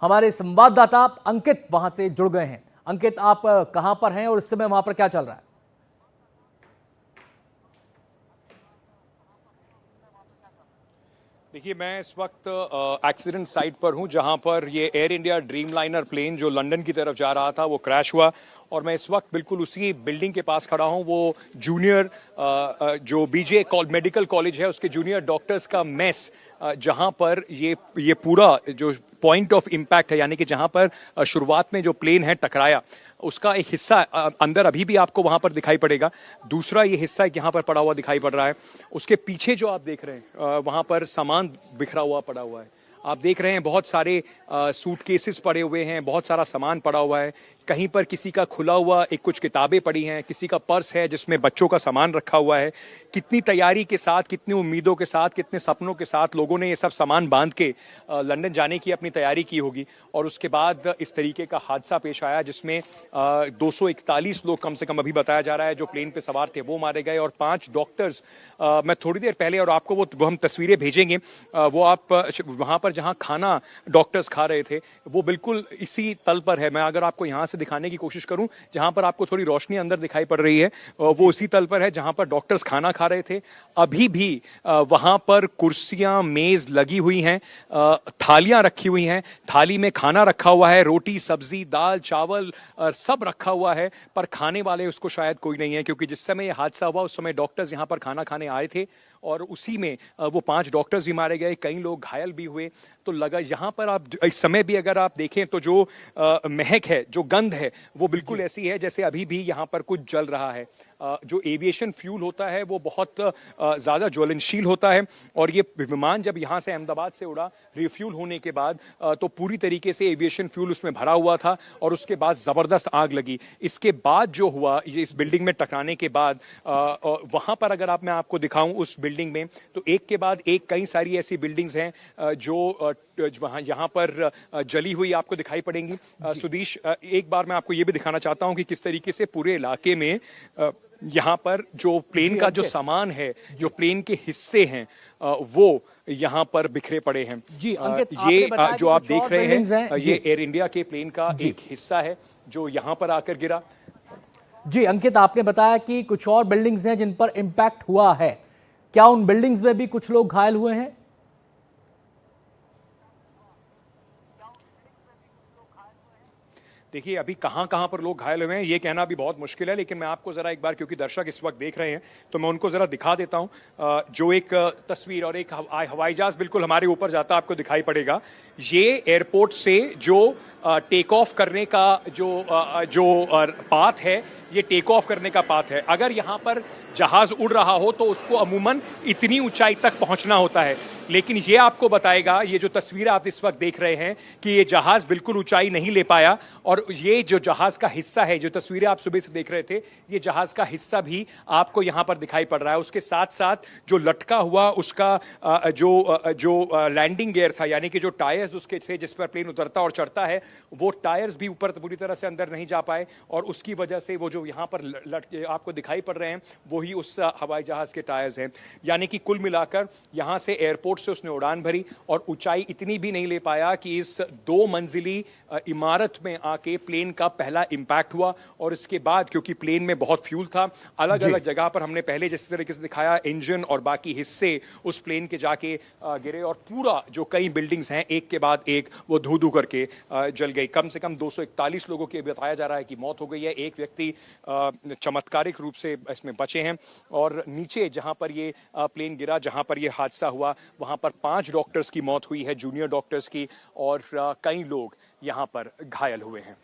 हमारे संवाददाता अंकित वहां से जुड़ गए हैं। अंकित, आप कहां पर हैं और इस समय वहां पर क्या चल रहा है? देखिए, मैं इस वक्त एक्सीडेंट साइट पर हूं, जहां पर ये एयर इंडिया ड्रीमलाइनर प्लेन जो लंदन की तरफ जा रहा था वो क्रैश हुआ। और मैं इस वक्त बिल्कुल उसी बिल्डिंग के पास खड़ा हूं। वो जूनियर जो बीजे मेडिकल कॉलेज है उसके जूनियर डॉक्टर्स का मेस, जहां पर ये पूरा जो पॉइंट ऑफ इम्पैक्ट है, यानी कि जहां पर शुरुआत में जो प्लेन है टकराया, उसका एक हिस्सा अंदर अभी भी आपको वहां पर दिखाई पड़ेगा। दूसरा ये हिस्सा यहाँ पर पड़ा हुआ दिखाई पड़ रहा है। उसके पीछे जो आप देख रहे हैं वहां पर सामान बिखरा हुआ पड़ा हुआ है। आप देख रहे हैं बहुत सारे सूटकेसेस पड़े हुए हैं, बहुत सारा सामान पड़ा हुआ है। कहीं पर किसी का खुला हुआ एक कुछ किताबें पड़ी हैं, किसी का पर्स है जिसमें बच्चों का सामान रखा हुआ है। कितनी तैयारी के साथ, कितनी उम्मीदों के साथ, कितने सपनों के साथ लोगों ने ये सब सामान बांध के लंदन जाने की अपनी तैयारी की होगी। और उसके बाद इस तरीके का हादसा पेश आया जिसमें 241 लोग कम से कम अभी बताया जा रहा है जो प्लेन पे सवार थे वो मारे गए, और 5 डॉक्टर्स, मैं थोड़ी देर पहले, और आपको वो हम तस्वीरें भेजेंगे, वो आप वहाँ पर जहाँ खाना डॉक्टर्स खा रहे थे वो बिल्कुल इसी तल पर है। मैं अगर आपको यहाँ से दिखाने की कोशिश करूं, जहां पर आपको थोड़ी रोशनी अंदर दिखाई पड़ रही है, वो उसी तल पर है जहां पर डॉक्टर्स खाना खा रहे थे। अभी भी वहां पर कुर्सियां, मेज लगी हुई हैं, थालियां रखी हुई हैं, थाली में खाना रखा हुआ है, रोटी, सब्जी, दाल, चावल सब रखा हुआ है, पर खाने वाले उसको शायद कोई नहीं है, क्योंकि जिस समय यह हादसा हुआ उस समय डॉक्टर्स यहां पर खाना खाने आए थे और उसी में वो 5 डॉक्टर्स भी मारे गए, कई लोग घायल भी हुए। तो लगा यहाँ पर आप इस समय भी अगर आप देखें तो जो महक है, जो गंध है, वो बिल्कुल ऐसी है जैसे अभी भी यहाँ पर कुछ जल रहा है। जो एविएशन फ्यूल होता है वो बहुत ज़्यादा ज्वलनशील होता है, और ये विमान जब यहाँ से अहमदाबाद से उड़ा रिफ्यूल होने के बाद तो पूरी तरीके से एविएशन फ्यूल उसमें भरा हुआ था, और उसके बाद ज़बरदस्त आग लगी। इसके बाद जो हुआ, ये इस बिल्डिंग में टकराने के बाद, वहाँ पर अगर मैं आपको दिखाऊं उस बिल्डिंग में, तो एक के बाद एक कई सारी ऐसी बिल्डिंग्स हैं जो वहाँ यहाँ पर जली हुई आपको दिखाई पड़ेंगी। सुदीश, एक बार मैं आपको ये भी दिखाना चाहता हूँ कि किस तरीके से पूरे इलाके में यहाँ पर जो प्लेन का जो सामान है, जो प्लेन के हिस्से हैं, वो यहाँ पर बिखरे पड़े हैं। जी अंकित, ये जो आप देख रहे हैं ये एयर इंडिया के प्लेन का एक हिस्सा है जो यहाँ पर आकर गिरा। जी अंकित, आपने बताया कि कुछ और बिल्डिंग्स हैं जिन पर इम्पैक्ट हुआ है। क्या उन बिल्डिंग्स में भी कुछ लोग घायल हुए हैं? देखिए, अभी कहाँ कहाँ पर लोग घायल हुए हैं ये कहना भी बहुत मुश्किल है, लेकिन मैं आपको ज़रा एक बार, क्योंकि दर्शक इस वक्त देख रहे हैं, तो मैं उनको ज़रा दिखा देता हूँ। जो एक तस्वीर और एक हवाई जहाज़ बिल्कुल हमारे ऊपर जाता आपको दिखाई पड़ेगा। ये एयरपोर्ट से जो टेक ऑफ करने का जो पाथ है, ये टेक ऑफ करने का पाथ है। अगर यहाँ पर जहाज़ उड़ रहा हो तो उसको अमूमन इतनी ऊंचाई तक पहुँचना होता है, लेकिन ये आपको बताएगा, ये जो तस्वीर आप इस वक्त देख रहे हैं, कि ये जहाज़ बिल्कुल ऊंचाई नहीं ले पाया। और ये जो जहाज़ का हिस्सा है, जो तस्वीरें आप सुबह से देख रहे थे, ये जहाज़ का हिस्सा भी आपको यहाँ पर दिखाई पड़ रहा है। उसके साथ साथ जो लटका हुआ उसका जो लैंडिंग गियर था, यानी कि जो टायर्स उसके थे जिस पर प्लेन उतरता और चढ़ता है, वो टायर्स भी ऊपर पूरी तरह से अंदर नहीं जा पाए, और उसकी वजह से वो जो यहाँ पर आपको दिखाई पड़ रहे हैं वही उस हवाई जहाज़ के टायर्स हैं। यानी कि कुल मिलाकर यहाँ से एयरपोर्ट से उसने उड़ान भरी और ऊंचाई इतनी भी नहीं ले पाया कि इस 2 मंजिली इमारत में आके प्लेन का पहला इंपैक्ट हुआ। और इसके बाद, क्योंकि प्लेन में बहुत फ्यूल था, अलग अलग जगह पर हमने पहले जिस तरीके से दिखाया, इंजन और बाकी हिस्से उस प्लेन के जाके गिरे, और पूरा जो कई बिल्डिंग्स हैं एक के बाद एक वो धू धू करके जल गई। कम से कम 241 लोगों की बताया जा रहा है कि मौत हो गई है। एक व्यक्ति चमत्कारिक रूप से इसमें बचे हैं, और नीचे जहां पर ये प्लेन गिरा, जहां पर ये हादसा हुआ, वहां पर 5 डॉक्टर्स की मौत हुई है, जूनियर डॉक्टर्स की, और कई लोग यहां पर घायल हुए हैं।